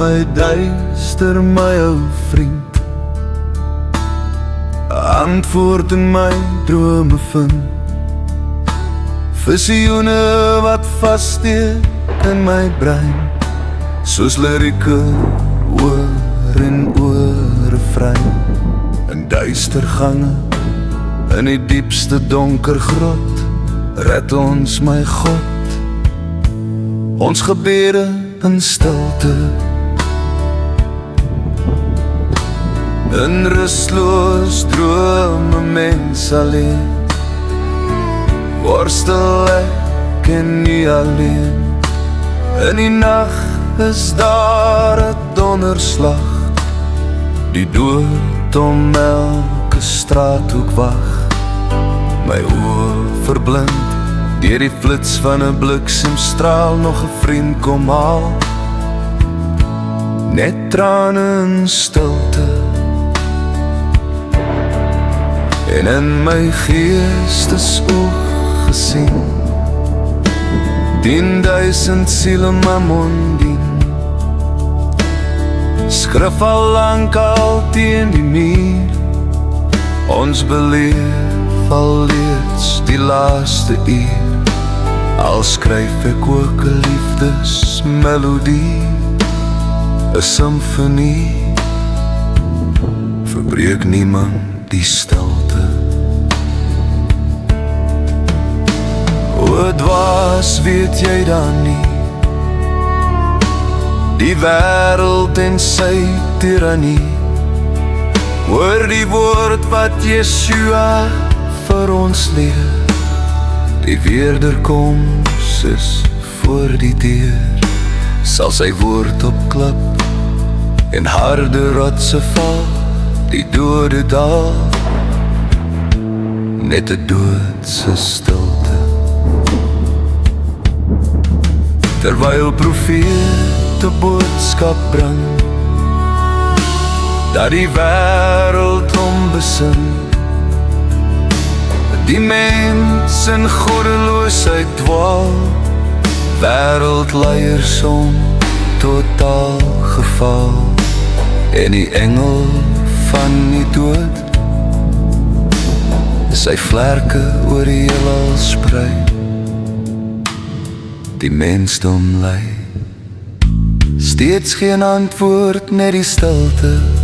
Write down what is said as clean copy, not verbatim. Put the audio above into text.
my duister, my ou vriend, antwoord in my drome vind. Visioene wat vassteek in my brein, soos lirieke oor en oor refrein. In duister gange, in die diepste donker grot, red ons my God. Ons gebede in stilte, in rustloos drome mens alleen, worstel ek en nie alleen. In die nacht is daar 'n donderslag, die dood om elke straathoek wag. My oë verblind deur die flits van 'n bliksemstraal, nog 'n vriend kom haal. Net trane in stilte, en in my geestesoog gesien 10.000 siele Mammon dien. Skrif al lang al teen die muur, ons beleef al reeds die laaste uur. Al skryf ek ook 'n liefdesmelodie, 'n simfonie, verbreek niemand die stilte. O dwaas, weet jy dan nie, die wêreld en sy tirannie, hoor die woord wat Yeshua vir ons leer. Die wederkoms is voor die deur, sal sy woord opklap en harde rotse val, die dode daal, net 'n doodse stilte. Terwyl profeet 'n boodskap bring, dat die wêreld hom besin, die mens in goddeloosheid dwaal, wêreldleiers om totaal geval, en die engel van die dood sy vlerke oor die heelal sprei. Die mensdom ly, steeds geen antwoord, net die stilte.